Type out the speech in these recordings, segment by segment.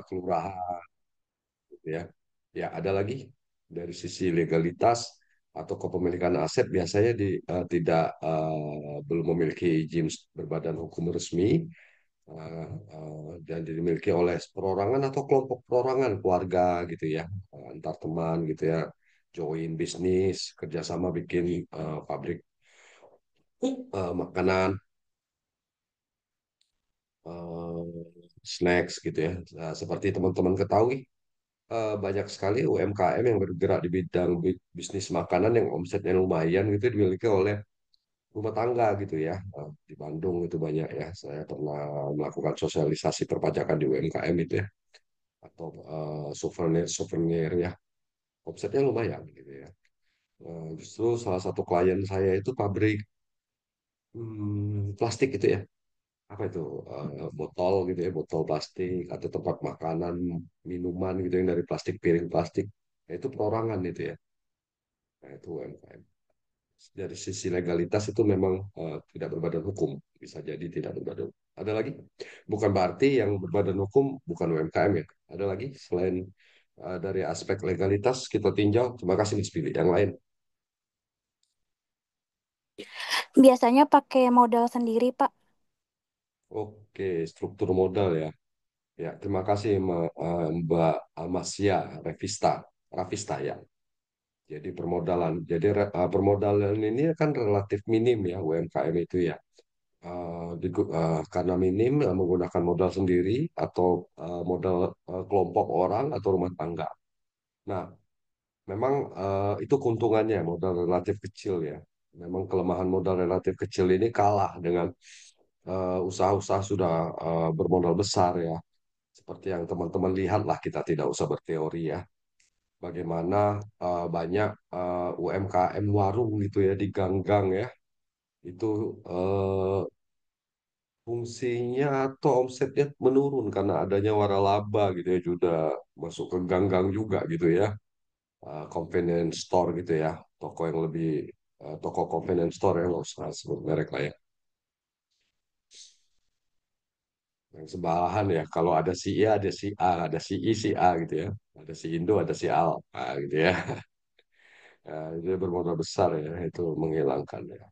kelurahan gitu ya. Ya, ada lagi dari sisi legalitas atau kepemilikan aset biasanya tidak belum memiliki izin berbadan hukum resmi dan dimiliki oleh perorangan atau kelompok perorangan keluarga gitu ya, antar teman gitu ya, join bisnis, kerjasama bikin pabrik makanan, snacks gitu ya. Nah, seperti teman-teman ketahui, banyak sekali UMKM yang bergerak di bidang bisnis makanan yang omsetnya lumayan gitu dimiliki oleh rumah tangga gitu ya. Di Bandung itu banyak ya. Saya pernah melakukan sosialisasi perpajakan di UMKM itu ya, atau souvenir ya. Omsetnya lumayan gitu ya. Justru salah satu klien saya itu pabrik plastik gitu ya. Apa itu, botol gitu ya, botol plastik atau tempat makanan, minuman gitu yang dari plastik, piring plastik. Nah, itu perorangan itu ya. Nah, itu UMKM. Dari sisi legalitas itu memang tidak berbadan hukum, bisa jadi tidak berbadan. Ada lagi? Bukan berarti yang berbadan hukum bukan UMKM ya. Ada lagi selain dari aspek legalitas kita tinjau. Terima kasih Mas Billy. Yang lain? Biasanya pakai modal sendiri, Pak. Oke, struktur modal ya. Ya, terima kasih Mbak Amasya Revista, Rafista ya. Jadi permodalan. Jadi permodalan ini kan relatif minim ya UMKM itu ya. Karena minim menggunakan modal sendiri atau modal kelompok orang atau rumah tangga. Nah, memang itu keuntungannya modal relatif kecil ya. Memang kelemahan modal relatif kecil ini kalah dengan usaha-usaha sudah bermodal besar ya. Seperti yang teman-teman lihat lah, kita tidak usah berteori ya. Bagaimana banyak UMKM warung gitu ya di gang-gang ya. Itu fungsinya atau omsetnya menurun karena adanya waralaba gitu ya, sudah masuk ke gang-gang juga gitu ya. Convenience store gitu ya, toko yang lebih toko convenience store yang nggak usah sebut merek lah ya, yang sebelahan ya. Kalau ada si I ada si A, ada si I si A gitu ya, ada si Indo ada si Al gitu ya. Dia bermodal besar ya, itu menghilangkan ya,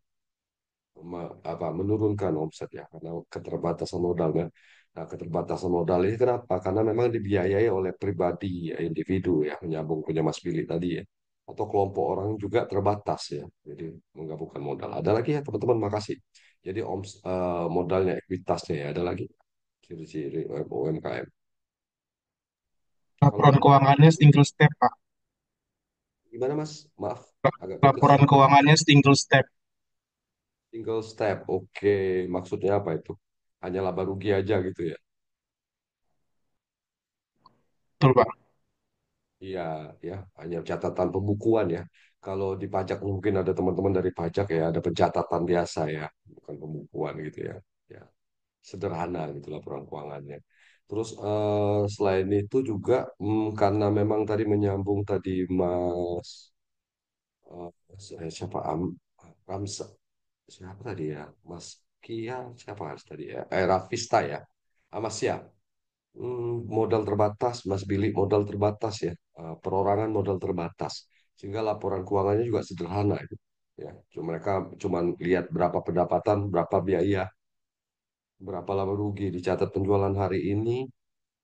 menurunkan omset ya karena keterbatasan modalnya. Nah, keterbatasan modal ini kenapa? Karena memang dibiayai oleh pribadi ya, individu ya, menyambung punya Mas Billy tadi ya. Atau kelompok orang juga terbatas ya. Jadi menggabungkan modal. Ada lagi ya teman-teman, makasih. Jadi modalnya, ekuitasnya ya, ada lagi ciri-ciri UMKM. Kalau Laporan keuangannya single step, Pak. gimana Mas? Maaf, agak putus. Laporan keuangannya single step. Single step, oke. Maksudnya apa itu? Hanya laba rugi aja gitu ya. Betul, Pak. Iya, ya, hanya catatan pembukuan ya. Kalau di pajak mungkin ada teman-teman dari pajak ya, ada pencatatan biasa ya, bukan pembukuan gitu ya. Ya, sederhana gitu laporan keuangannya. Terus selain itu juga karena memang tadi menyambung tadi Mas siapa Ramsa, siapa tadi ya, Mas Kia siapa harus tadi ya, Rafista ya, Amasya. Modal terbatas, Mas Billy, modal terbatas ya. Perorangan modal terbatas. Sehingga laporan keuangannya juga sederhana gitu. Ya, mereka cuma lihat berapa pendapatan, berapa biaya, berapa laba rugi, dicatat penjualan hari ini,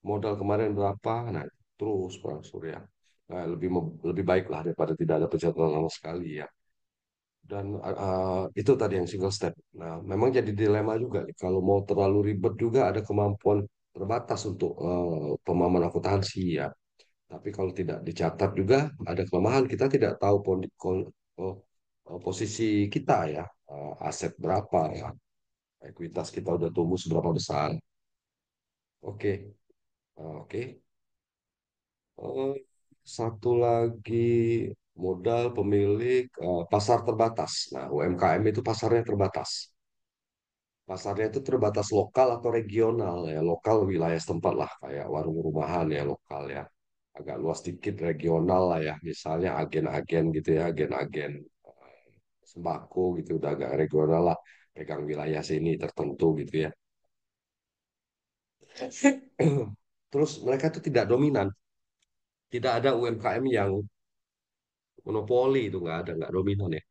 modal kemarin berapa, nah terus berangsur ya. Nah, lebih baik lah daripada tidak ada pencatatan sama sekali ya. Dan itu tadi yang single step. Nah, memang jadi dilema juga nih. Kalau mau terlalu ribet juga ada kemampuan terbatas untuk pemahaman akuntansi ya. Tapi kalau tidak dicatat juga ada kelemahan. Kita tidak tahu posisi kita ya. Aset berapa ya. Ekuitas kita udah tumbuh seberapa besar. Oke, oke. Eh, Satu lagi modal pemilik pasar terbatas. Nah, UMKM itu pasarnya terbatas. Pasarnya itu terbatas lokal atau regional ya, lokal wilayah setempat lah, kayak warung rumahan ya lokal ya. Agak luas dikit regional lah ya, misalnya agen-agen gitu ya, agen-agen sembako gitu, udah agak regional lah, pegang wilayah sini tertentu gitu ya. Terus mereka itu tidak dominan, tidak ada UMKM yang monopoli, itu nggak ada, nggak dominan ya.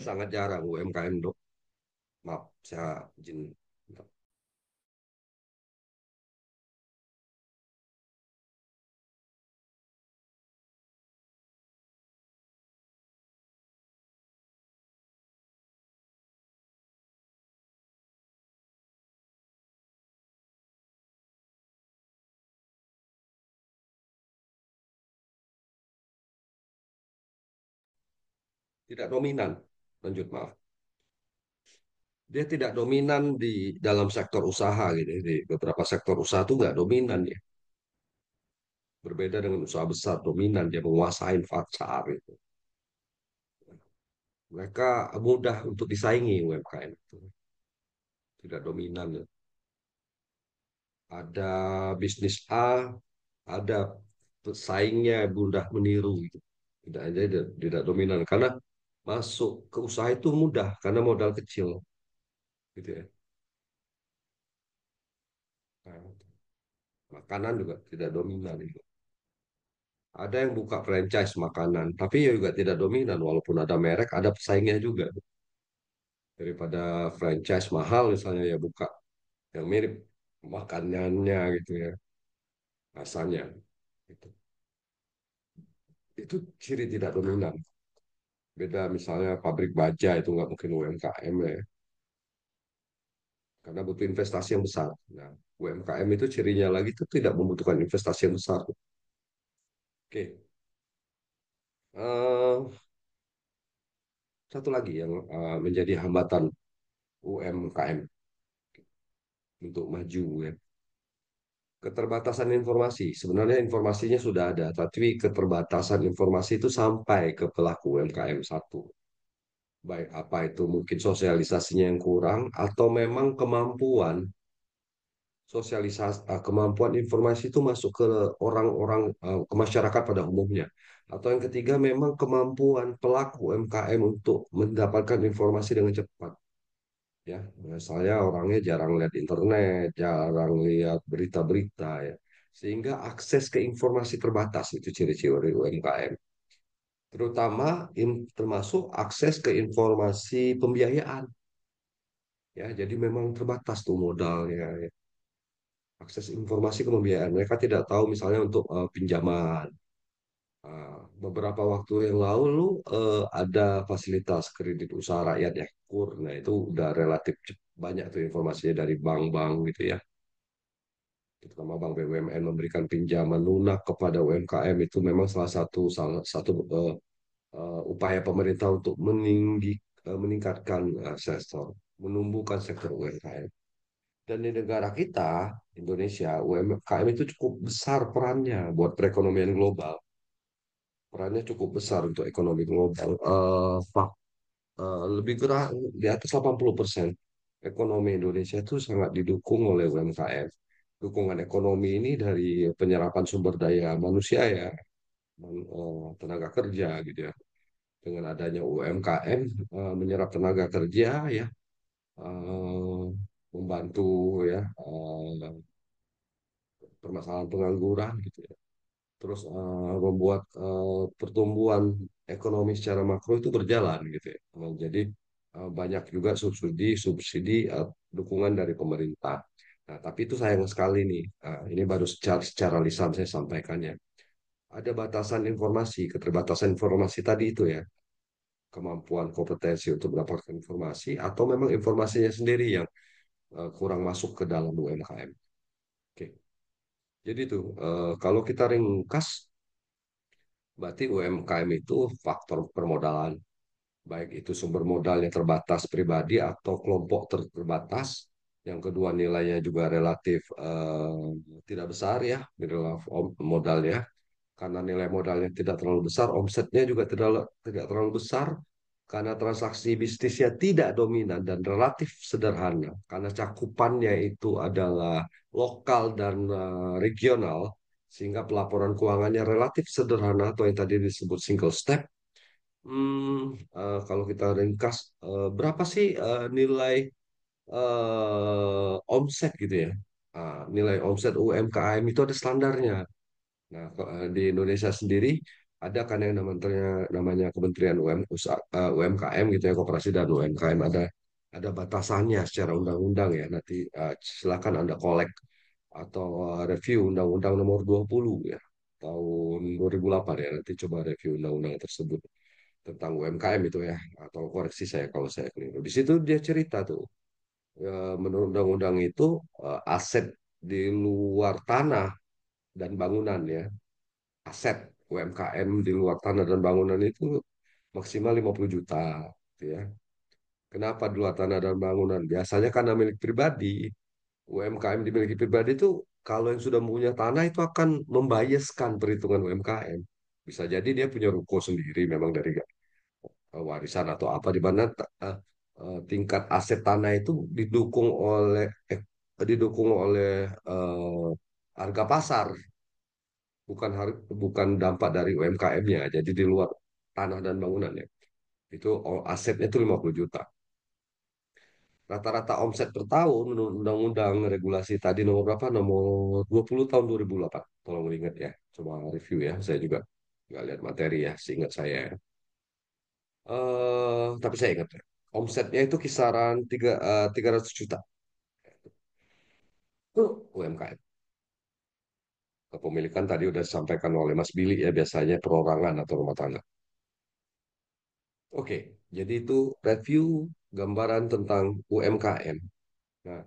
Sangat jarang UMKM dok. Maaf, saya izin. Tidak dominan. Lanjut, maaf. Dia tidak dominan di dalam sektor usaha gitu. Di beberapa sektor usaha itu nggak dominan ya. Berbeda dengan usaha besar dominan, dia menguasai pasar itu. Mereka mudah untuk disaingi UMKM itu. Tidak dominan ya. Ada bisnis A, ada pesaingnya mudah meniru gitu. Tidak aja tidak dominan karena masuk ke usaha itu mudah karena modal kecil gitu ya. Nah, makanan juga tidak dominan itu. Ada yang buka franchise makanan, tapi ya juga tidak dominan walaupun ada merek, ada pesaingnya juga. Daripada franchise mahal misalnya ya buka yang mirip makanannya gitu ya, rasanya gitu. Itu ciri tidak dominan. Beda misalnya pabrik baja itu nggak mungkin UMKM ya, karena butuh investasi yang besar. Nah, UMKM itu cirinya lagi itu tidak membutuhkan investasi yang besar. Oke. Eh, Satu lagi yang menjadi hambatan UMKM untuk maju ya. Keterbatasan informasi. Sebenarnya informasinya sudah ada, tapi keterbatasan informasi itu sampai ke pelaku UMKM satu. Baik apa itu mungkin sosialisasinya yang kurang atau memang kemampuan informasi itu masuk ke orang-orang, ke masyarakat pada umumnya. Atau yang ketiga memang kemampuan pelaku UMKM untuk mendapatkan informasi dengan cepat. Ya, misalnya orangnya jarang lihat internet, jarang lihat berita-berita ya. Sehingga akses ke informasi terbatas, itu ciri-ciri UMKM. Termasuk akses ke informasi pembiayaan ya. Jadi memang terbatas tuh modalnya ya. Akses informasi ke pembiayaan. Mereka tidak tahu misalnya untuk pinjaman. Beberapa waktu yang lalu ada fasilitas kredit usaha rakyat ya, KUR. Nah, itu udah relatif banyak tuh informasinya dari bank-bank gitu ya. Terutama bank BUMN memberikan pinjaman lunak kepada UMKM itu memang salah satu upaya pemerintah untuk meningkatkan menumbuhkan sektor UMKM. Dan di negara kita, Indonesia, UMKM itu cukup besar perannya buat perekonomian global. Perannya cukup besar untuk ekonomi global. Lebih kurang di atas 80% ekonomi Indonesia itu sangat didukung oleh UMKM. Dukungan ekonomi ini dari penyerapan sumber daya manusia ya, tenaga kerja gitu ya. Dengan adanya UMKM menyerap tenaga kerja ya, eh, membantu ya permasalahan pengangguran gitu ya. Terus membuat pertumbuhan ekonomi secara makro itu berjalan gitu ya. Jadi banyak juga subsidi dukungan dari pemerintah. Nah, tapi itu sayang sekali nih. Ini baru secara lisan saya sampaikannya. Ada batasan informasi, keterbatasan informasi tadi itu ya, kemampuan kompetensi untuk mendapatkan informasi atau memang informasinya sendiri yang kurang masuk ke dalam UMKM. Oke. Jadi tuh kalau kita ringkas berarti UMKM itu faktor permodalan, baik itu sumber modalnya terbatas pribadi atau kelompok terbatas. Yang kedua nilainya juga relatif tidak besar ya, nilai modalnya. Karena nilai modalnya tidak terlalu besar, omsetnya juga tidak terlalu besar. Karena transaksi bisnisnya tidak dominan dan relatif sederhana. Karena cakupannya itu adalah lokal dan regional, sehingga pelaporan keuangannya relatif sederhana atau yang tadi disebut single step. Kalau kita ringkas, berapa sih nilai omset gitu ya? Nilai omset UMKM itu ada standarnya. Nah, di Indonesia sendiri ada kan yang namanya Kementerian UMKM gitu ya, Koperasi dan UMKM, ada batasannya secara undang-undang ya. Nanti silakan Anda kolek atau review Undang-Undang Nomor 20 ya tahun 2008 ya. Nanti coba review undang-undang tersebut tentang UMKM itu ya, atau koreksi saya kalau saya keliru. Di situ dia cerita tuh, menurut undang-undang itu aset di luar tanah dan bangunan ya, aset UMKM di luar tanah dan bangunan itu maksimal 50 juta gitu ya. Kenapa di luar tanah dan bangunan? Biasanya karena milik pribadi. UMKM dimiliki pribadi itu kalau yang sudah punya tanah itu akan membiaskan perhitungan UMKM. Bisa jadi dia punya ruko sendiri memang dari warisan atau apa, di mana tingkat aset tanah itu didukung oleh harga pasar, bukan dampak dari UMKM-nya. Jadi di luar tanah dan bangunannya itu asetnya itu 50 juta. Rata-rata omset per tahun menurut undang-undang regulasi tadi nomor berapa? Nomor 20 tahun 2008. Tolong ingat ya. Coba review ya. Saya juga nggak lihat materi ya, seingat saya ya. Tapi saya ingat ya. Omsetnya itu kisaran 300 juta. Itu UMKM. Kepemilikan tadi udah disampaikan oleh Mas Billy ya, biasanya perorangan atau rumah tangga. Oke, jadi itu review gambaran tentang UMKM. Nah,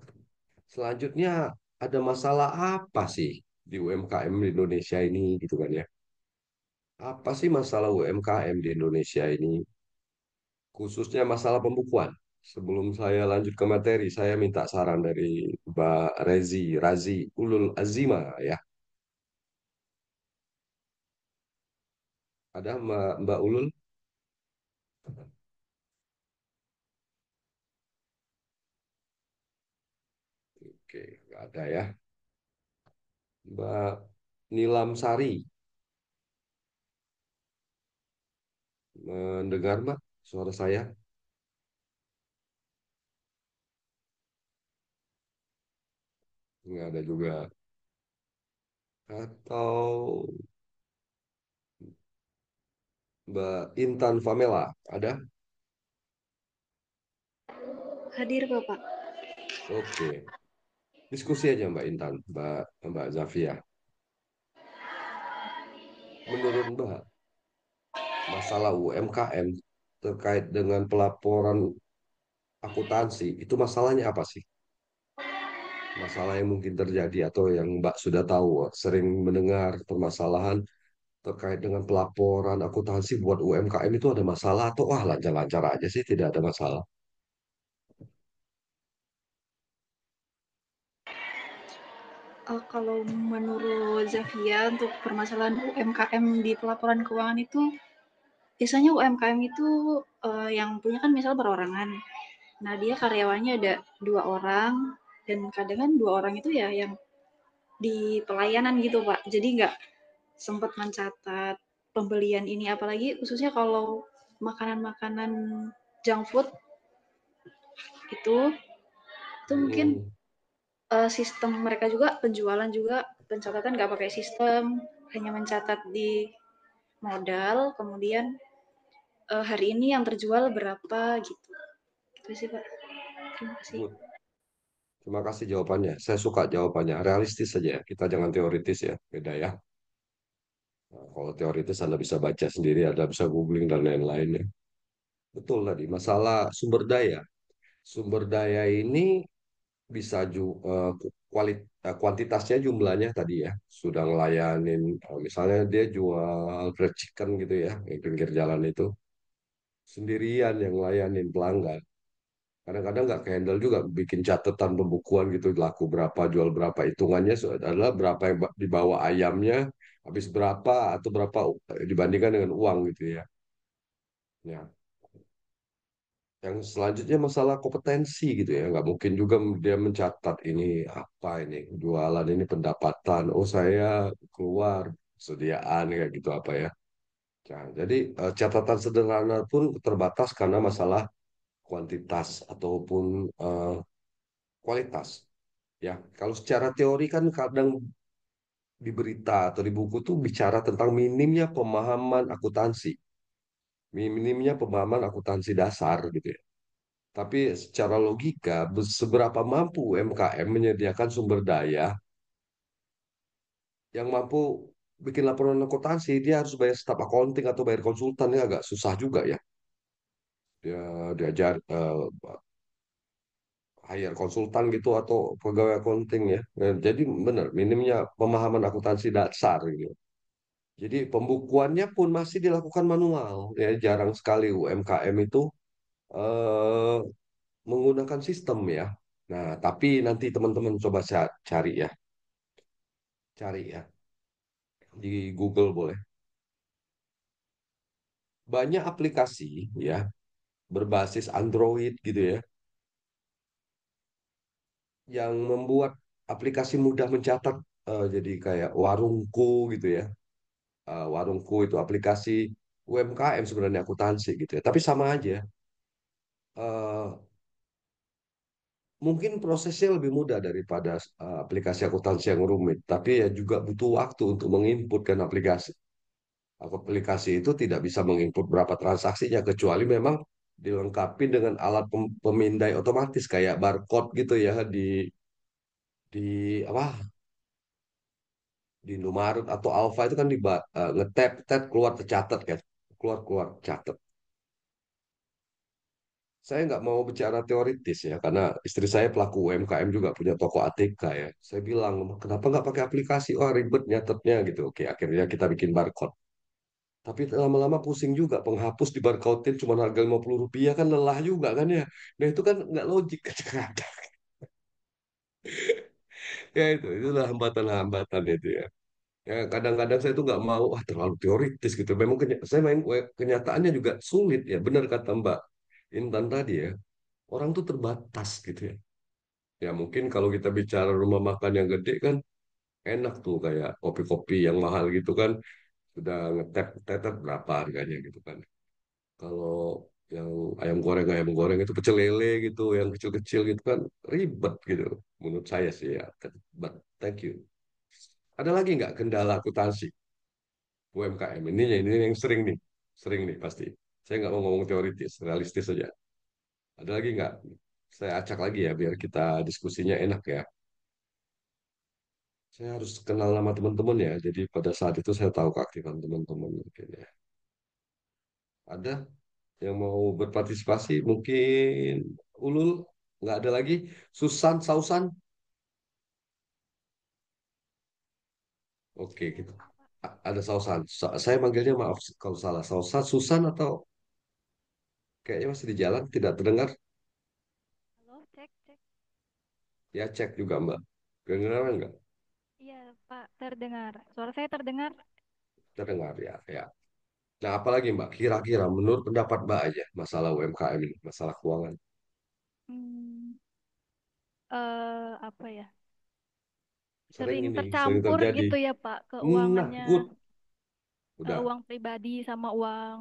selanjutnya ada masalah apa sih di UMKM di Indonesia ini gitu kan ya? Apa sih masalah UMKM di Indonesia ini? Khususnya masalah pembukuan. Sebelum saya lanjut ke materi, saya minta saran dari Mbak Razi Ulul Azima ya. Ada Mbak Ulul? Oke, nggak ada ya. Mbak Nilam Sari, mendengar Mbak suara saya? Nggak ada juga. Atau Mbak Intan Famela, ada? Hadir Bapak. Oke. Diskusi aja Mbak Intan, Mbak Zafia. Menurut Mbak, masalah UMKM terkait dengan pelaporan akuntansi, itu masalahnya apa sih? Masalah yang mungkin terjadi atau yang Mbak sudah tahu, sering mendengar permasalahan terkait dengan pelaporan akuntansi buat UMKM itu ada masalah atau wah lancar-lancar aja sih, tidak ada masalah. Kalau menurut Zavia untuk permasalahan UMKM di pelaporan keuangan itu biasanya UMKM itu yang punya kan misal perorangan. Nah dia karyawannya ada 2 orang dan kadang kan 2 orang itu ya yang di pelayanan gitu Pak. Jadi nggak sempat mencatat pembelian ini apalagi khususnya kalau makanan-makanan junk food itu mungkin Hmm, sistem mereka juga penjualan juga pencatatan nggak pakai sistem hanya mencatat di modal kemudian hari ini yang terjual berapa gitu itu sih Pak. Terima kasih. good. Terima kasih jawabannya. Saya suka jawabannya. Realistis saja ya. Kita jangan teoritis ya. Beda ya. Nah, kalau teoritis Anda bisa baca sendiri, Anda bisa googling dan lain-lainnya. Betul tadi, masalah sumber daya. Sumber daya ini bisa kuantitasnya jumlahnya tadi ya. Sudah ngelayanin, misalnya dia jual fried chicken gitu ya, di pinggir jalan itu. Sendirian yang ngelayanin pelanggan. Kadang-kadang nggak handle juga bikin catatan pembukuan gitu, laku berapa, jual berapa, hitungannya adalah berapa yang dibawa ayamnya, habis berapa atau berapa dibandingkan dengan uang gitu ya. Ya, yang selanjutnya masalah kompetensi gitu ya, nggak mungkin juga dia mencatat ini apa ini jualan ini pendapatan, oh saya keluar sediaan kayak gitu apa ya. Nah, jadi catatan sederhana pun terbatas karena masalah kuantitas ataupun kualitas. Ya, kalau secara teori kan kadang di berita atau di buku tuh bicara tentang minimnya pemahaman akuntansi, minimnya pemahaman akuntansi dasar gitu ya. Tapi secara logika, seberapa mampu UMKM menyediakan sumber daya yang mampu bikin laporan akuntansi, dia harus bayar staf accounting atau bayar konsultan, ya agak susah juga ya. Dia diajar hire konsultan gitu atau pegawai accounting ya. Nah, jadi benar minimnya pemahaman akuntansi dasar gitu. Jadi pembukuannya pun masih dilakukan manual ya, jarang sekali UMKM itu eh, menggunakan sistem ya. Nah, tapi nanti teman-teman coba cari ya, cari ya di Google boleh. Banyak aplikasi ya berbasis Android gitu ya yang membuat aplikasi mudah mencatat, jadi kayak Warungku gitu ya. Warungku itu aplikasi UMKM sebenarnya akuntansi gitu ya. Tapi sama aja. Eh, Mungkin prosesnya lebih mudah daripada aplikasi akuntansi yang rumit, tapi ya juga butuh waktu untuk menginputkan aplikasi. Aplikasi itu tidak bisa menginput berapa transaksinya kecuali memang dilengkapi dengan alat pemindai otomatis kayak barcode gitu ya di apa di Indomaret atau Alfa itu kan ngetap tap keluar tercatat kan, keluar keluar catat. Saya nggak mau bicara teoritis ya, karena istri saya pelaku UMKM juga punya toko ATK ya. Saya bilang, kenapa nggak pakai aplikasi? Oh ribet nyatetnya gitu. Oke, akhirnya kita bikin barcode. Tapi lama-lama pusing juga, penghapus di barcode cuma harga Rp50 kan lelah juga kan ya. Nah itu kan nggak logik kadang-kadang. Ya itulah hambatan-hambatan itu ya. Ya kadang-kadang saya tuh nggak mau, wah terlalu teoritis gitu. Memang saya main kenyataannya juga sulit ya. Benar kata Mbak Intan tadi ya. Orang tuh terbatas gitu ya. Ya mungkin kalau kita bicara rumah makan yang gede kan enak tuh kayak kopi-kopi yang mahal gitu kan sudah ngetep tetep berapa harganya gitu kan. Kalau yang ayam goreng itu pecel lele gitu yang kecil-kecil gitu kan ribet gitu menurut saya sih ya. But thank you. Ada lagi nggak kendala akuntansi UMKM ini yang sering nih pasti. Saya nggak mau ngomong teoritis, realistis saja. Ada lagi nggak? Saya acak lagi ya biar kita diskusinya enak ya. Saya harus kenal nama teman-teman ya. Jadi pada saat itu saya tahu keaktifan teman-teman mungkin ya. Ada yang mau berpartisipasi? Mungkin Ulul nggak ada lagi. Susan, Sausan. Oke, Halo, gitu. Pak. Ada Sausan. Saya manggilnya maaf kalau salah. Sausan, Susan atau kayaknya masih di jalan, tidak terdengar. Halo, cek, cek. Ya cek juga Mbak. Kedengaran nggak? Iya, Pak, terdengar. Suara saya terdengar. Terdengar ya. Ya. Nah, apalagi Mbak? Kira-kira menurut pendapat Mbak aja masalah UMKM ini, masalah keuangan. Hmm, apa ya? Sering Sering ini, sering tercampur terjadi. gitu ya, Pak, Nah, keuangannya. good. Udah. Uang pribadi sama uang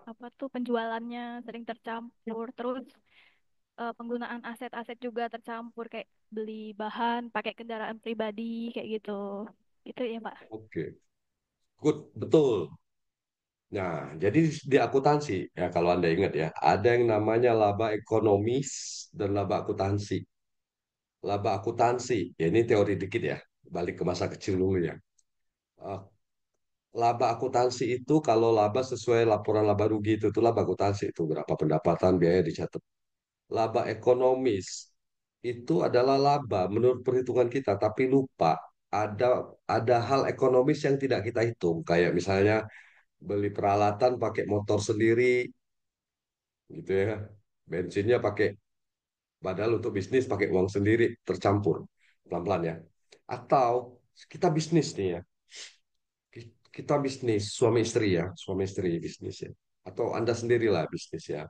apa tuh penjualannya sering tercampur. Terus penggunaan aset-aset juga tercampur kayak beli bahan pakai kendaraan pribadi kayak gitu. Gitu ya, Pak. Oke. Good. Betul. Nah, jadi di akuntansi, ya kalau Anda ingat ya, ada yang namanya laba ekonomis dan laba akuntansi. Laba akuntansi, ya ini teori dikit ya, balik ke masa kecil dulu ya. Eh, Laba akuntansi itu kalau laba sesuai laporan laba rugi itu laba akuntansi itu berapa pendapatan biaya dicatat. Laba ekonomis itu adalah laba menurut perhitungan kita, tapi lupa ada hal ekonomis yang tidak kita hitung, kayak misalnya beli peralatan pakai motor sendiri gitu ya, bensinnya pakai padahal untuk bisnis pakai uang sendiri tercampur pelan-pelan ya. Atau kita bisnis nih ya, kita bisnis suami istri ya, suami istri bisnis ya, atau Anda sendirilah bisnis ya,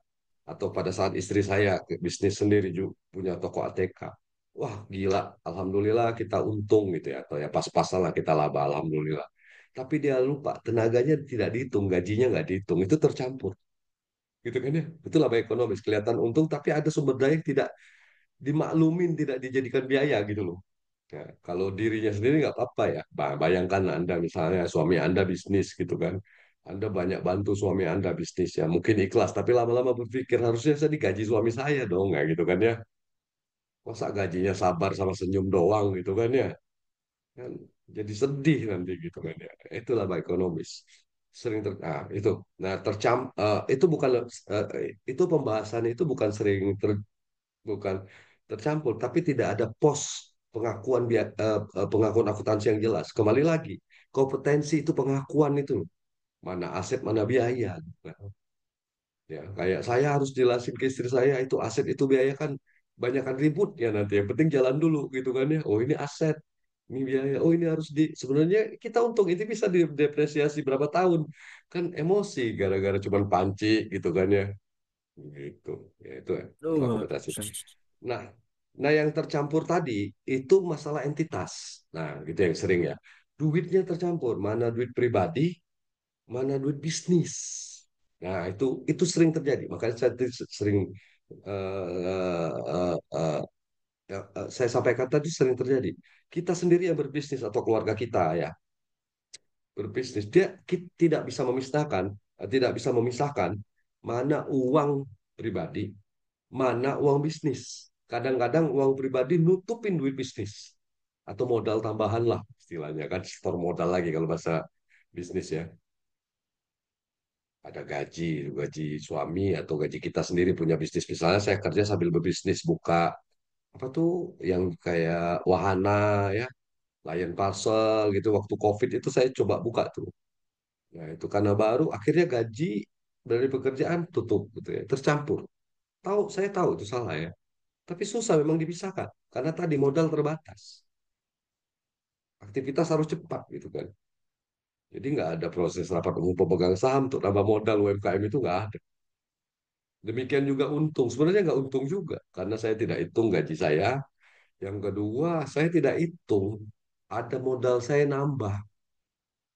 atau pada saat istri saya bisnis sendiri juga punya toko ATK. Wah gila, alhamdulillah kita untung gitu ya, atau ya pas-pasan lah kita laba, alhamdulillah. Tapi dia lupa tenaganya tidak dihitung, gajinya nggak dihitung, itu tercampur gitu kan ya. Itu laba ekonomis, kelihatan untung tapi ada sumber daya yang tidak dimaklumin, tidak dijadikan biaya gitu loh. Ya, kalau dirinya sendiri nggak apa-apa ya. Bayangkan Anda misalnya suami Anda bisnis gitu kan. Anda banyak bantu suami Anda bisnis ya. Mungkin ikhlas, tapi lama-lama berpikir harusnya saya digaji suami saya dong, nggak gitu kan ya. Masa gajinya sabar sama senyum doang gitu kan ya. Kan jadi sedih nanti gitu kan ya. Itulah Pak ekonomis. Itu. Nah, itu bukan itu pembahasan itu bukan tercampur, tapi tidak ada pos pengakuan akuntansi yang jelas. Kembali lagi, kompetensi itu pengakuan itu loh. Mana aset, mana biaya. Nah, ya, kayak saya harus jelasin ke istri saya itu aset itu biaya kan banyakkan ributnya nanti. Yang penting jalan dulu gitu kan ya. Oh ini aset, ini biaya. Oh ini harus sebenarnya kita untung ini bisa didepresiasi berapa tahun. Kan emosi gara-gara cuman panci gitu kan ya. Gitu. Ya, itu ya, masalah Aduh, kompetensi. Nah, nah yang tercampur tadi itu masalah entitas. Nah, gitu yang sering ya. Duitnya tercampur, mana duit pribadi, mana duit bisnis. Nah, itu sering terjadi. Makanya saya sering eh, eh, eh, saya sampaikan tadi sering terjadi. Kita sendiri yang berbisnis atau keluarga kita ya berbisnis, tidak bisa memisahkan mana uang pribadi, mana uang bisnis. Kadang-kadang uang pribadi nutupin duit bisnis atau modal tambahan lah istilahnya kan store modal lagi kalau bahasa bisnis ya. Ada gaji suami atau gaji kita sendiri punya bisnis. Misalnya saya kerja sambil berbisnis buka apa tuh yang kayak wahana ya, Lion Parcel gitu. Waktu COVID itu saya coba buka tuh. Nah itu karena baru akhirnya gaji dari pekerjaan tutup gitu ya, tercampur. Saya tahu itu salah ya. Tapi susah memang dipisahkan karena tadi modal terbatas. Aktivitas harus cepat gitu kan. Jadi nggak ada proses rapat umum pemegang saham untuk nambah modal UMKM itu nggak ada. Demikian juga untung. Sebenarnya nggak untung juga karena saya tidak hitung gaji saya. Yang kedua, saya tidak hitung ada modal saya nambah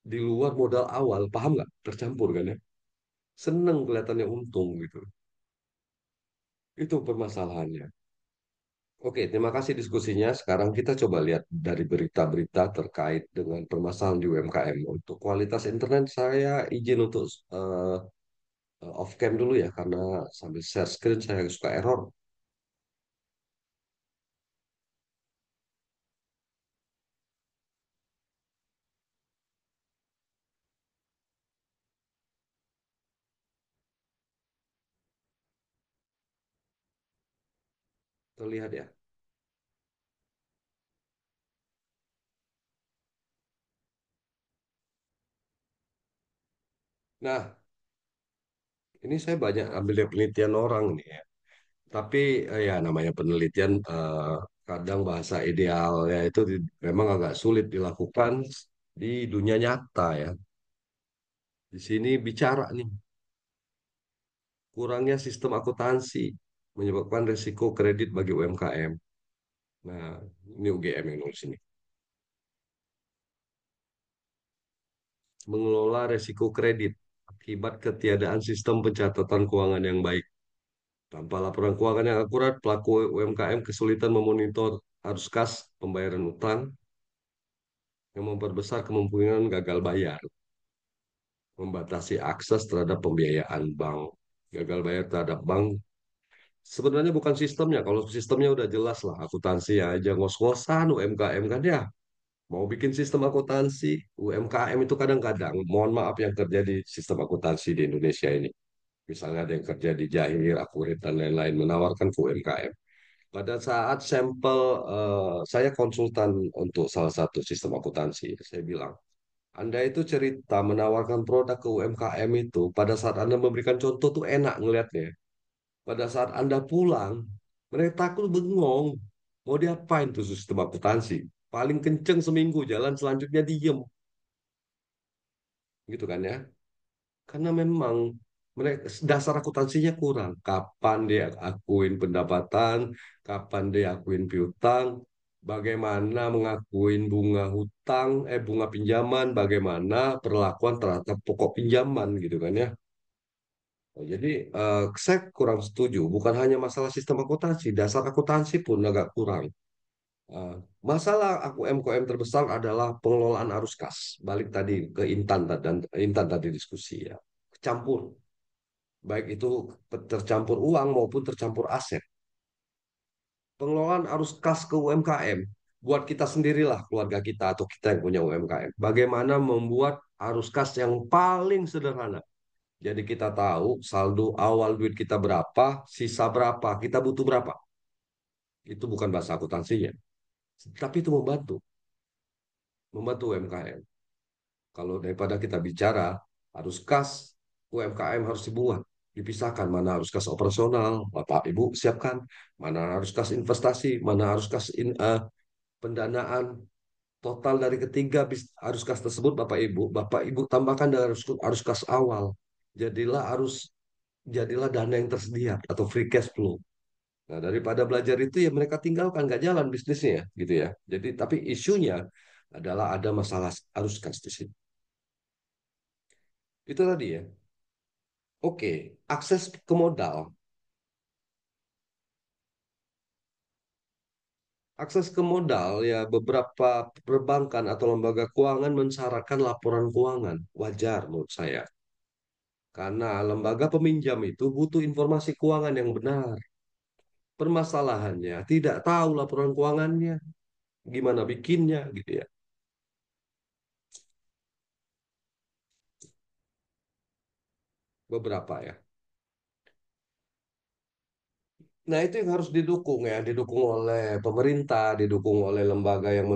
di luar modal awal. Paham nggak? Tercampur kan ya. Seneng kelihatannya untung gitu. Itu permasalahannya. Oke, terima kasih diskusinya. Sekarang kita coba lihat dari berita-berita terkait dengan permasalahan di UMKM. Untuk kualitas internet, saya izin untuk off cam dulu ya, karena sambil share screen saya suka error. Terlihat ya. Nah, ini saya banyak ambil dari penelitian orang nih ya. Tapi ya namanya penelitian kadang bahasa idealnya itu memang agak sulit dilakukan di dunia nyata ya. Di sini bicara nih, kurangnya sistem akuntansi menyebabkan risiko kredit bagi UMKM. Nah, ini UGM yang nulis ini. Mengelola risiko kredit akibat ketiadaan sistem pencatatan keuangan yang baik. Tanpa laporan keuangan yang akurat, pelaku UMKM kesulitan memonitor arus kas pembayaran utang yang memperbesar kemungkinan gagal bayar, membatasi akses terhadap pembiayaan bank. Gagal bayar terhadap bank sebenarnya bukan sistemnya. Kalau sistemnya udah jelas lah, akuntansi aja ngos-ngosan UMKM kan ya. Mau bikin sistem akuntansi, UMKM itu kadang-kadang, mohon maaf yang terjadi sistem akuntansi di Indonesia ini. Misalnya ada yang kerja di Jahir, Akurit, dan lain-lain, menawarkan ke UMKM. Pada saat sampel, saya konsultan untuk salah satu sistem akuntansi, saya bilang, Anda itu cerita menawarkan produk ke UMKM itu, pada saat Anda memberikan contoh tuh enak ngelihatnya. Pada saat Anda pulang, mereka takut bengong. Mau diapain tuh sistem akuntansi? Paling kenceng seminggu, jalan selanjutnya diem. Gitu kan ya. Karena memang mereka dasar akuntansinya kurang. Kapan dia akuin pendapatan, kapan dia akuin piutang, bagaimana mengakuin bunga hutang, bunga pinjaman, bagaimana perlakuan terhadap pokok pinjaman gitu kan ya. Jadi saya kurang setuju. Bukan hanya masalah sistem akuntansi, dasar akuntansi pun agak kurang. Eh, Masalah UMKM terbesar adalah pengelolaan arus kas. Balik tadi ke Intan tadi diskusi ya. Campur, baik itu tercampur uang maupun tercampur aset. Pengelolaan arus kas ke UMKM buat kita sendirilah, keluarga kita atau kita yang punya UMKM. Bagaimana membuat arus kas yang paling sederhana. Jadi kita tahu saldo awal duit kita berapa, sisa berapa, kita butuh berapa. Itu bukan bahasa akuntansinya, tapi itu membantu UMKM. Kalau daripada kita bicara harus kas, UMKM harus dibuat, dipisahkan mana harus kas operasional, Bapak Ibu siapkan, mana harus kas investasi, mana harus pendanaan total dari ketiga arus kas tersebut, Bapak Ibu tambahkan dengan arus kas awal. Jadilah arus jadilah dana yang tersedia atau free cash flow. Nah, daripada belajar itu ya mereka tinggalkan nggak jalan bisnisnya gitu ya. Jadi tapi isunya adalah ada masalah arus kas di sini. Itu tadi ya. Oke, akses ke modal. Akses ke modal ya beberapa perbankan atau lembaga keuangan mensyaratkan laporan keuangan. Wajar menurut saya. Karena lembaga peminjam itu butuh informasi keuangan yang benar. Permasalahannya tidak tahu laporan keuangannya, gimana bikinnya gitu ya. Beberapa ya. Nah, itu yang harus didukung ya, didukung oleh pemerintah, didukung oleh lembaga yang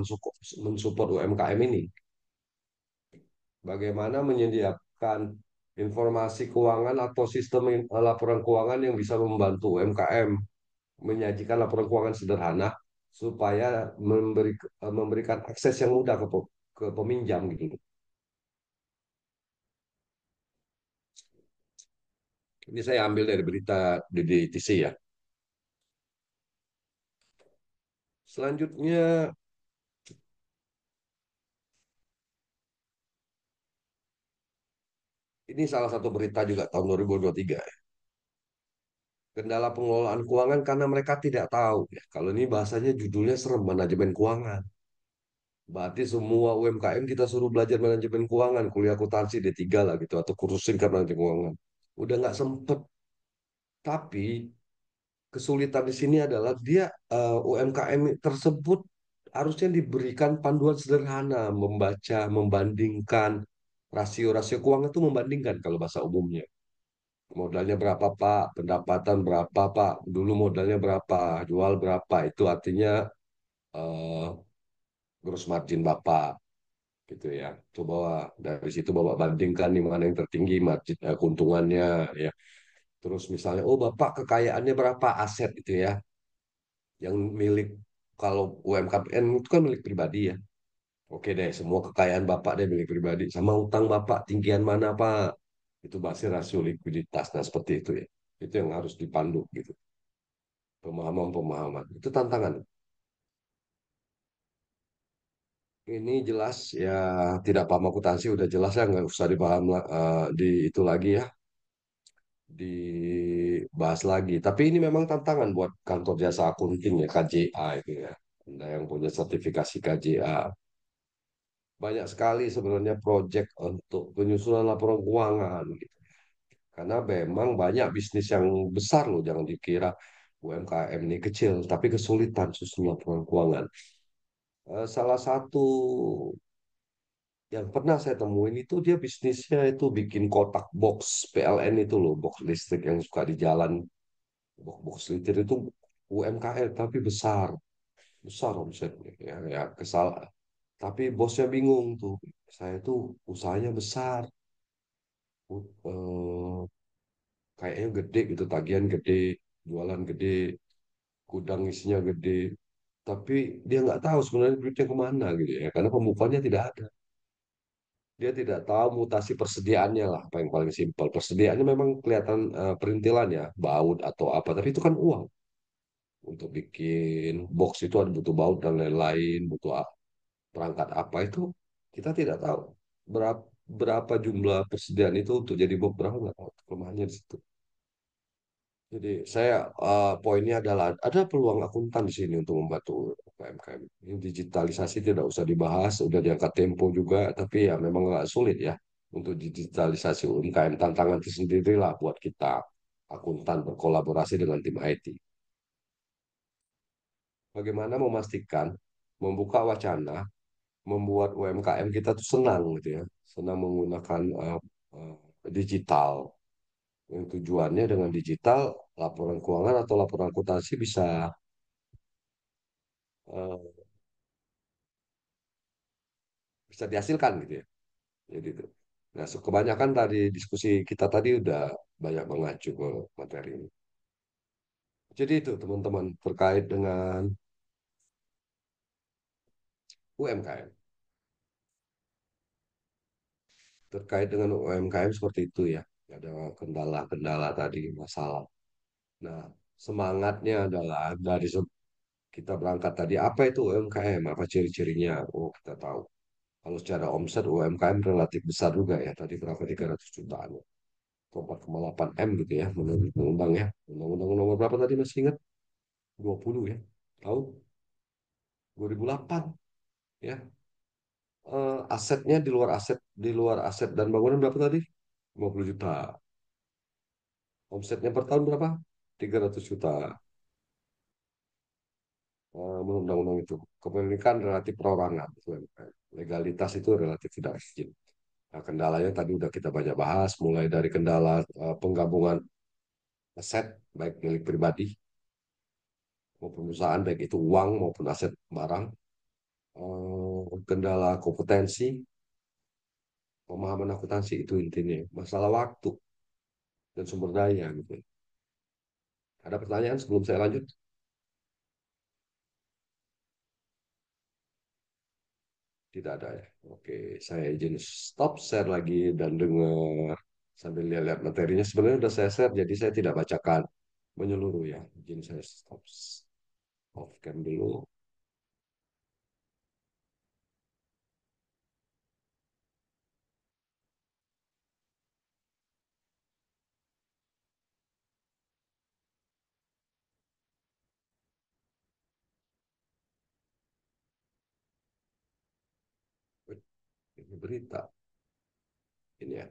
mensupport UMKM ini. Bagaimana menyediakan informasi keuangan atau sistem laporan keuangan yang bisa membantu UMKM menyajikan laporan keuangan sederhana supaya memberikan akses yang mudah ke peminjam gitu. Ini saya ambil dari berita di DTC ya. Selanjutnya, ini salah satu berita juga tahun 2023. Kendala pengelolaan keuangan karena mereka tidak tahu ya. Kalau ini bahasanya judulnya serem, manajemen keuangan. Berarti semua UMKM kita suruh belajar manajemen keuangan, kuliah akuntansi D3 lah gitu atau kursus singkat manajemen keuangan. Udah nggak sempet. Tapi kesulitan di sini adalah dia UMKM tersebut harusnya diberikan panduan sederhana, membaca, membandingkan rasio-rasio keuangan itu membandingkan kalau bahasa umumnya. Modalnya berapa Pak? Pendapatan berapa Pak? Dulu modalnya berapa? Jual berapa? Itu artinya eh, gross margin Bapak gitu ya. Coba dari situ Bapak bandingkan di mana yang tertinggi margin keuntungannya ya. Terus misalnya oh Bapak kekayaannya berapa aset itu ya yang milik kalau UMKM itu kan milik pribadi ya. Oke deh, semua kekayaan Bapak deh milik pribadi sama utang Bapak tinggian mana Pak? Itu masih rasio likuiditas. Nah, seperti itu ya. Itu yang harus dipandu gitu. Pemahaman-pemahaman. Itu tantangan. Ini jelas ya tidak paham akuntansi udah jelas ya nggak usah di itu lagi ya dibahas lagi. Tapi ini memang tantangan buat kantor jasa akunting ya KJA itu ya. Anda yang punya sertifikasi KJA banyak sekali sebenarnya proyek untuk penyusunan laporan keuangan gitu. Karena memang banyak bisnis yang besar loh jangan dikira UMKM ini kecil tapi kesulitan susun laporan keuangan. Salah satu yang pernah saya temuin itu dia bisnisnya itu bikin kotak box PLN itu loh, box listrik yang suka di jalan. Box listrik itu UMKM tapi besar, besar omsetnya. Ya, ya kesal. Tapi bosnya bingung tuh. Saya tuh usahanya besar, eh, kayaknya gede gitu, tagihan gede, jualan gede, gudang isinya gede. Tapi dia nggak tahu sebenarnya duitnya kemana gitu ya, karena pembukuannya tidak ada. Dia tidak tahu mutasi persediaannya lah, apa yang paling simpel. Persediaannya memang kelihatan perintilan ya, baut atau apa, tapi itu kan uang. Untuk bikin box itu ada butuh baut dan lain-lain, butuh perangkat apa itu kita tidak tahu. Berapa jumlah persediaan itu untuk jadi box berapa nggak tahu. Kelemahannya di situ. Jadi saya poinnya adalah ada peluang akuntan di sini untuk membantu UMKM. Ini digitalisasi tidak usah dibahas, udah diangkat tempo juga, tapi ya memang agak sulit ya untuk digitalisasi UMKM. Tantangan tersendiri lah buat kita akuntan berkolaborasi dengan tim IT. Bagaimana memastikan membuka wacana, membuat UMKM kita tuh senang gitu ya, senang menggunakan eh, digital. Yang tujuannya dengan digital, laporan keuangan atau laporan akuntansi eh, bisa dihasilkan gitu ya. Jadi itu. Nah, kebanyakan tadi diskusi kita tadi udah banyak mengacu ke materi ini. Jadi itu teman-teman terkait dengan UMKM. Terkait dengan UMKM seperti itu ya. Ada kendala-kendala tadi masalah. Nah, semangatnya adalah dari kita berangkat tadi apa itu UMKM, apa ciri-cirinya? Oh, kita tahu. Kalau secara omset UMKM relatif besar juga ya. Tadi berapa 300 jutaan. Atau 4,8 M gitu ya menurut undang-undang ya. Undang-undang nomor berapa tadi masih ingat? 20 ya. Tahu? 2008 ya. Asetnya di luar aset dan bangunan berapa tadi? 50 juta. Omsetnya per tahun berapa? 300 juta. Menurut undang-undang itu. Kepemilikan relatif perorangan. Legalitas itu relatif tidak izin. Nah, kendalanya tadi udah kita banyak bahas, mulai dari kendala penggabungan aset, baik milik pribadi maupun perusahaan, baik itu uang maupun aset barang, kendala kompetensi, pemahaman akuntansi itu intinya. Masalah waktu dan sumber daya gitu. Ada pertanyaan sebelum saya lanjut? Tidak ada ya. Oke, saya izin stop share lagi dan dengar sambil lihat materinya. Sebenarnya sudah saya share, jadi saya tidak bacakan menyeluruh ya. Izin saya stop off cam dulu. Ini berita ini ya.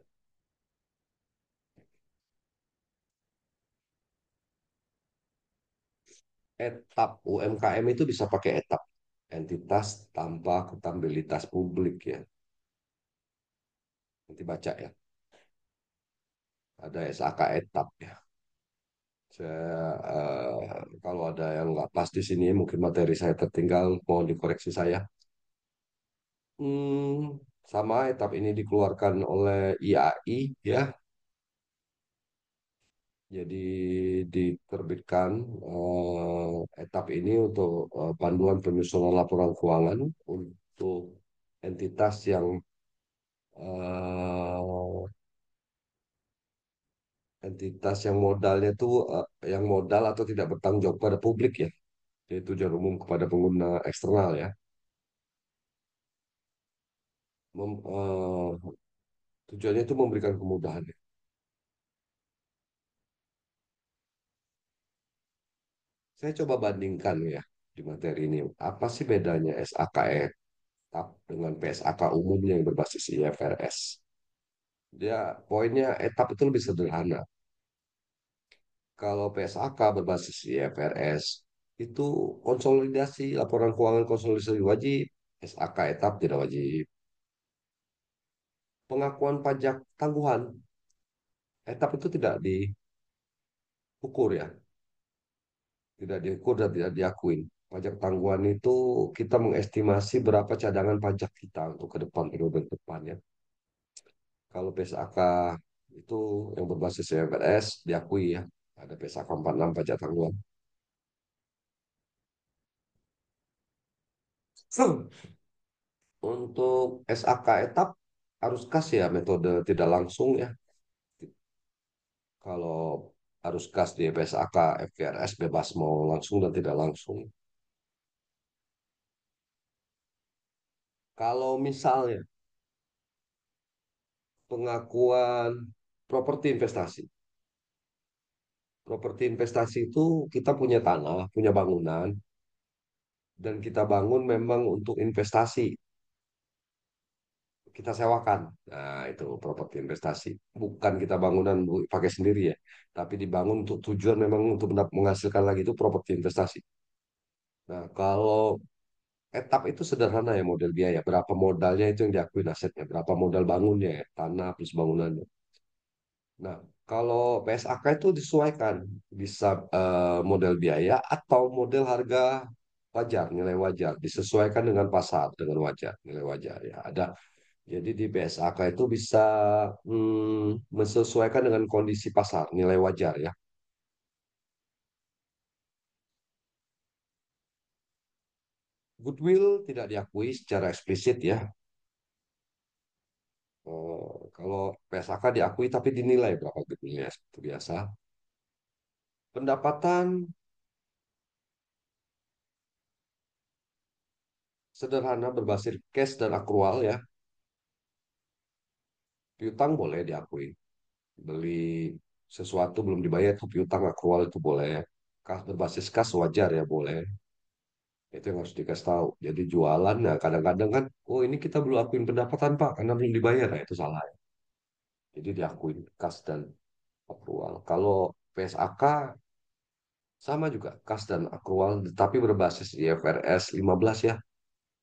Etap UMKM itu bisa pakai etap. Entitas tanpa akuntabilitas publik ya. Nanti baca ya. Ada SAK etap ya. Kalau ada yang nggak pas di sini, mungkin materi saya tertinggal, mohon dikoreksi saya. Sama etap ini dikeluarkan oleh IAI ya. Jadi diterbitkan etap ini untuk panduan penyusunan laporan keuangan untuk entitas eh, yang modalnya tuh yang modal atau tidak bertanggung jawab pada publik ya, yaitu tujuan umum kepada pengguna eksternal ya. Tujuannya itu memberikan kemudahan. Saya coba bandingkan ya di materi ini. Apa sih bedanya SAKE TAP dengan PSAK umumnya yang berbasis IFRS? Dia poinnya etap itu lebih sederhana. Kalau PSAK berbasis IFRS itu konsolidasi laporan keuangan konsolidasi wajib, SAK etap tidak wajib. Pengakuan pajak tangguhan etap itu tidak diukur ya, tidak diukur dan tidak diakuin. Pajak tangguhan itu kita mengestimasi berapa cadangan pajak kita untuk ke depan periode depannya. Kalau PSAK itu yang berbasis IFRS diakui ya, ada PSAK 46 pajak tangguhan. Untuk SAK etap harus kas ya metode tidak langsung ya. Kalau harus kas di PSAK, FKRS bebas mau langsung dan tidak langsung. Kalau misalnya pengakuan properti investasi, Properti investasi itu kita punya tanah, punya bangunan, dan kita bangun memang untuk investasi. Kita sewakan. Nah, itu properti investasi. Bukan kita bangunan pakai sendiri ya, tapi dibangun untuk tujuan memang untuk menghasilkan lagi itu properti investasi. Nah, kalau etap itu sederhana ya model biaya. Berapa modalnya itu yang diakui asetnya, berapa modal bangunnya ya, tanah plus bangunannya. Nah, kalau PSAK itu disesuaikan, bisa model biaya atau model harga wajar, nilai wajar, disesuaikan dengan pasar, dengan wajar, nilai wajar ya. Ada, jadi di PSAK itu bisa menyesuaikan dengan kondisi pasar, nilai wajar ya. Goodwill tidak diakui secara eksplisit ya. Kalau PSAK diakui tapi dinilai berapa goodwillnya seperti biasa. Pendapatan sederhana berbasis cash dan akrual ya. Piutang boleh diakui. Beli sesuatu belum dibayar itu piutang akrual itu boleh. Kas berbasis kas wajar ya boleh. Itu yang harus dikasih tahu. Jadi jualan ya kadang-kadang kan, oh ini kita belum akuin pendapatan Pak karena belum dibayar ya itu salah. Ya. Jadi diakuin kas dan akrual. Kalau PSAK sama juga kas dan akrual tapi berbasis IFRS 15 ya.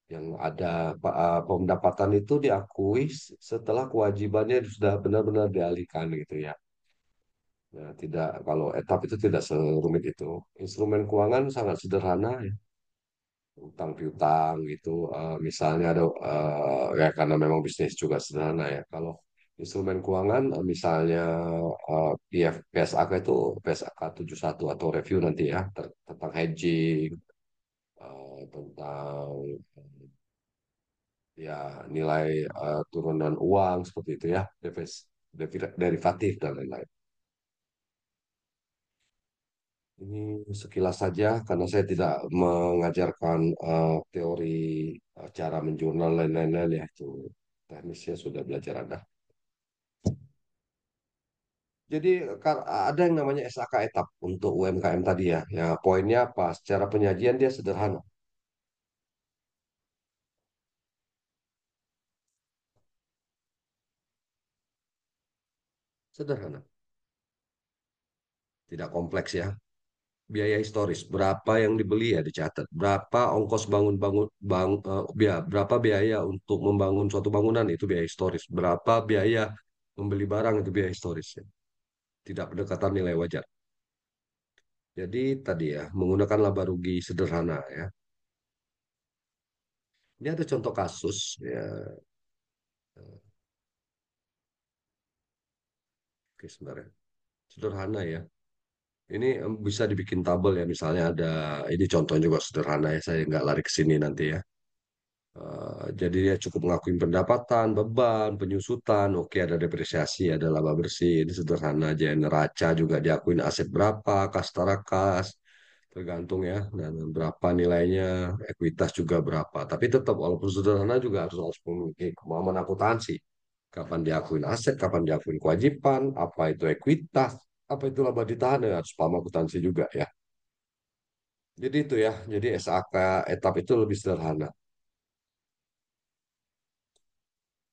Yang ada pendapatan itu diakui setelah kewajibannya sudah benar-benar dialihkan gitu ya. Nah, tidak kalau etap itu tidak serumit itu. Instrumen keuangan sangat sederhana ya. Utang piutang gitu. Misalnya ada ya karena memang bisnis juga sederhana ya. Kalau instrumen keuangan misalnya PSAK itu PSAK 71 atau review nanti ya tentang hedging, tentang ya nilai turunan uang seperti itu ya, derivatif dan lain-lain. Ini sekilas saja karena saya tidak mengajarkan teori cara menjurnal dan lain-lain ya itu teknisnya sudah belajar Anda. Jadi ada yang namanya SAK etap untuk UMKM tadi ya. Ya poinnya apa? Secara penyajian dia sederhana. Sederhana, tidak kompleks ya. Biaya historis, berapa yang dibeli ya dicatat, berapa ongkos bangun-bangun berapa biaya untuk membangun suatu bangunan itu biaya historis, berapa biaya membeli barang itu biaya historis ya. Tidak pendekatan nilai wajar. Jadi tadi ya menggunakan laba rugi sederhana ya. Ini ada contoh kasus ya. Oke, sebenarnya sederhana ya. Ini bisa dibikin tabel ya misalnya ada ini contohnya juga sederhana ya saya nggak lari ke sini nanti ya. Jadi dia cukup mengakuin pendapatan, beban, penyusutan, oke ada depresiasi, ada laba bersih, ini sederhana aja. Neraca juga diakuin aset berapa, kas setara kas, tergantung ya, dan berapa nilainya, ekuitas juga berapa. Tapi tetap walaupun sederhana juga harus memiliki kemampuan akuntansi. Kapan diakuin aset, kapan diakuin kewajiban, apa itu ekuitas, apa itu laba ditahan, ya harus paham akuntansi juga ya. Jadi itu ya, jadi SAK etap itu lebih sederhana.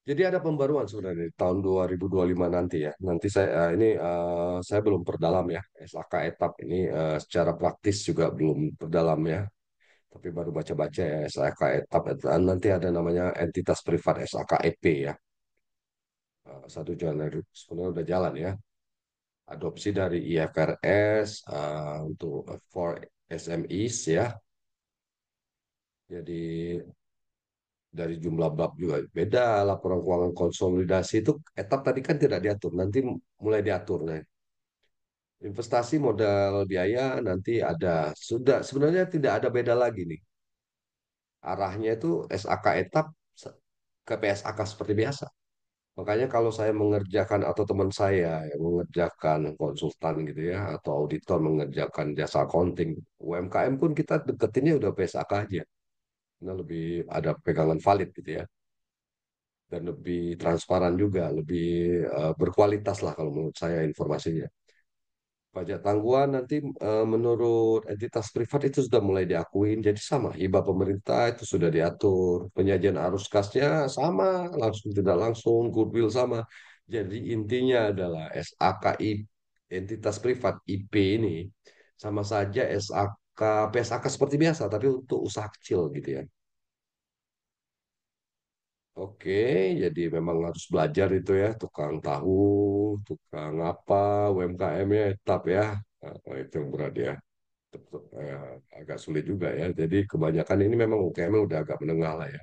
Jadi ada pembaruan sebenarnya di tahun 2025 nanti ya. Nanti saya belum perdalam ya. SAK etap ini secara praktis juga belum perdalam ya. Tapi baru baca-baca ya SAK etap. Dan nanti ada namanya entitas privat SAKEP ya. 1 Januari sebenarnya udah jalan ya. Adopsi dari IFRS untuk for SMEs ya. Jadi dari jumlah bab juga beda. Laporan keuangan konsolidasi itu etap tadi kan tidak diatur. Nanti mulai diatur. Nah, investasi modal biaya nanti ada. Sudah sebenarnya tidak ada beda lagi nih. Arahnya itu SAK etap ke PSAK seperti biasa. Makanya kalau saya mengerjakan atau teman saya yang mengerjakan konsultan gitu ya atau auditor mengerjakan jasa accounting UMKM pun kita deketinnya udah PSAK aja. Nah, lebih ada pegangan valid gitu ya dan lebih transparan juga, lebih berkualitas lah kalau menurut saya informasinya. Pajak tangguhan nanti menurut entitas privat itu sudah mulai diakuin. Jadi sama, hibah pemerintah itu sudah diatur. Penyajian arus kasnya sama, langsung tidak langsung, goodwill sama. Jadi intinya adalah SAKI entitas privat IP ini sama saja SAK PSAK seperti biasa, tapi untuk usaha kecil gitu ya. Oke, jadi memang harus belajar itu ya, tukang tahu, tukang apa, UMKM-nya tetap ya. Nah, itu yang berat ya. Tetap, agak sulit juga ya. Jadi kebanyakan ini memang UMKM udah agak menengah lah ya.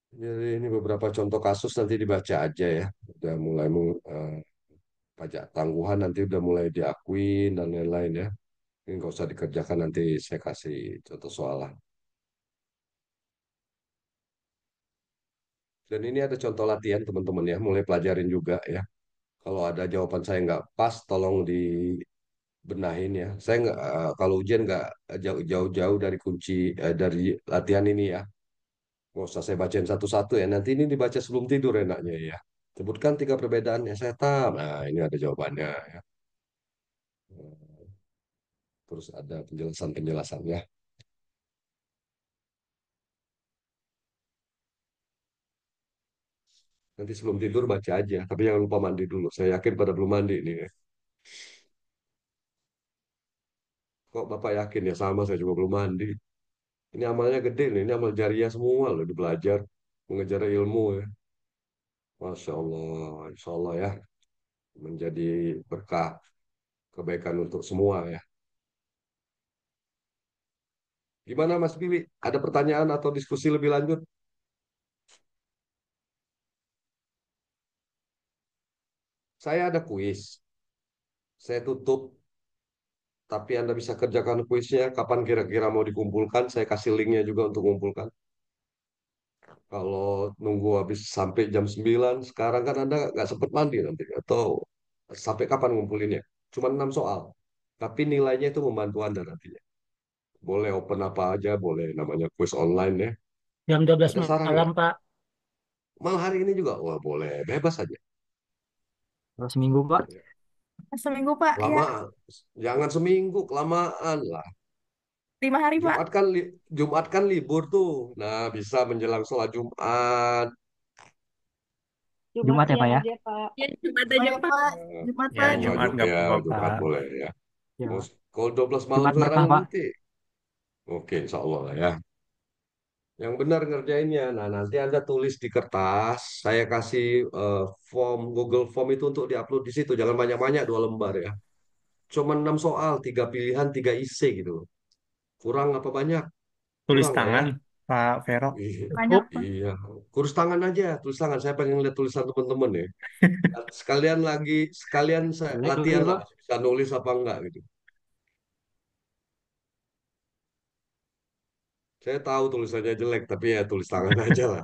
Jadi ini beberapa contoh kasus nanti dibaca aja ya. Udah mulai pajak tangguhan nanti udah mulai diakuin dan lain-lain ya. Ini nggak usah dikerjakan nanti saya kasih contoh soal lah. Dan ini ada contoh latihan teman-teman ya, mulai pelajarin juga ya. Kalau ada jawaban saya nggak pas, tolong dibenahin ya. Saya nggak kalau ujian nggak jauh-jauh dari kunci dari latihan ini ya. Nggak usah saya bacain satu-satu ya. Nanti ini dibaca sebelum tidur enaknya ya. Sebutkan tiga perbedaan yang saya tahu. Nah, ini ada jawabannya ya. Terus ada penjelasan-penjelasannya. Nanti sebelum tidur baca aja. Tapi jangan lupa mandi dulu. Saya yakin pada belum mandi nih ya. Kok Bapak yakin ya sama saya juga belum mandi. Ini amalnya gede nih. Ini amal jariah semua loh. Di belajar. Mengejar ilmu ya. Masya Allah. Insya Allah ya. Menjadi berkah kebaikan untuk semua ya. Gimana Mas Billy? Ada pertanyaan atau diskusi lebih lanjut? Saya ada kuis. Saya tutup, tapi Anda bisa kerjakan kuisnya. Kapan kira-kira mau dikumpulkan? Saya kasih linknya juga untuk mengumpulkan. Kalau nunggu habis sampai jam 9, sekarang kan Anda nggak sempat mandi nanti. Atau sampai kapan ngumpulinnya? Cuma 6 soal. Tapi nilainya itu membantu Anda nantinya. Boleh open apa aja, boleh namanya kuis online ya. Jam 12 Ada saran malam, nggak? Pak. Malah hari ini juga, wah boleh, bebas aja. Kalau seminggu, Pak. Seminggu, Pak. Ya, Lama, jangan seminggu, kelamaan lah. 5 hari, Pak. Jumat kan libur tuh. Nah, bisa menjelang sholat Jumat. Jumat ya, Pak ya? aja, Pak. Ya, Jumat Oh aja, ya, Pak. Pak. Jumat, Ya, Pak. Oh, Jumat nggak Ya, apa-apa, Jumat Pak. boleh ya. Mau Ya. kalau 12 malam Jumat sekarang berkah, Pak. nanti. Oke, insya Allah lah ya. Yang benar ngerjainnya. Nah, nanti Anda tulis di kertas. Saya kasih Google Form itu untuk diupload di situ. Jangan banyak-banyak, 2 lembar ya. Cuma 6 soal, 3 pilihan, 3 IC gitu. Kurang apa banyak? Tulis Kurang lah ya. tangan, Pak Vero. Iya, Banyak, Cukup. Pak. iya. Kurus tangan aja, tulis tangan. Saya pengen lihat tulisan teman-teman ya. Sekalian saya Jelek latihan lagi, lah, Pak. bisa nulis apa enggak gitu. Saya tahu tulisannya jelek, tapi ya tulis tangan aja lah.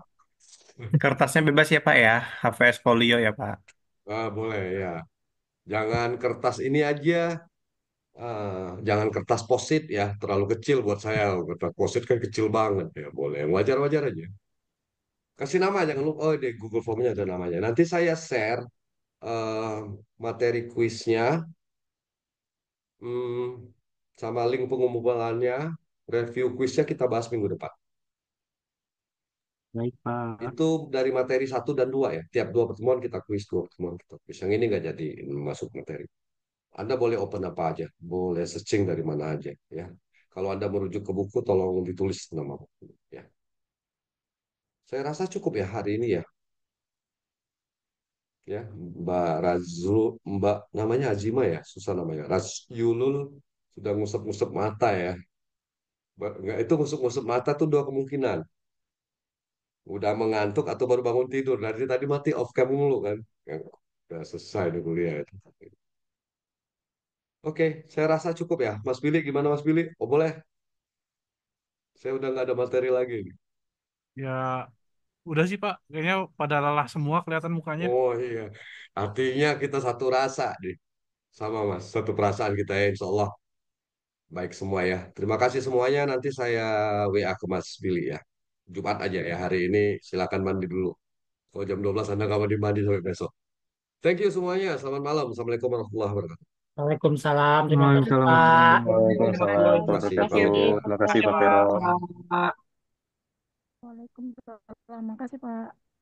Kertasnya bebas ya, Pak ya. HVS folio ya, Pak. Ah, boleh ya. Jangan kertas ini aja. Jangan kertas posit ya, terlalu kecil buat saya. Kertas posit kan kecil banget ya. Boleh, yang wajar-wajar aja. Kasih nama, jangan lupa. Oh, di Google Formnya ada namanya. Nanti saya share eh, materi kuisnya, hmm, sama link pengumpulannya. Review kuisnya kita bahas minggu depan. Baik, Pak. Itu dari materi 1 dan 2 ya. Tiap 2 pertemuan kita kuis, 2 pertemuan kita kuis. Yang ini nggak jadi masuk materi. Anda boleh open apa aja, boleh searching dari mana aja ya. Kalau Anda merujuk ke buku, tolong ditulis nama buku ya. Saya rasa cukup ya hari ini ya. Ya, Mbak Razu, Mbak namanya Azima ya, susah namanya. Razyulul sudah ngusap-ngusap mata ya. Nggak, itu ngusap-ngusap mata tuh 2 kemungkinan. Udah mengantuk atau baru bangun tidur. Dari tadi mati off cam mulu kan. Ya, udah selesai nih kuliah itu. Oke, saya rasa cukup ya. Mas Billy, gimana Mas Billy? Oh boleh, saya udah nggak ada materi lagi. Ya, udah sih Pak. Kayaknya pada lelah semua kelihatan mukanya. Oh iya, artinya kita satu rasa nih. Sama Mas, satu perasaan kita ya, Insya Allah. Baik semua ya. Terima kasih semuanya. Nanti saya WA ke Mas Billy ya. Jumat aja ya. Hari ini silakan mandi dulu. Kalau jam 12 Anda nggak mandi mandi sampai besok. Thank you semuanya. Selamat malam. Assalamualaikum warahmatullahi wabarakatuh. Waalaikumsalam. Terima kasih, Waalaikumsalam Pak. warahmatullahi Waalaikumsalam Terima kasih warahmatullahi Bro. wabarakatuh. Terima kasih Pak Vero. Pak. Waalaikumsalam. Makasih, Pak.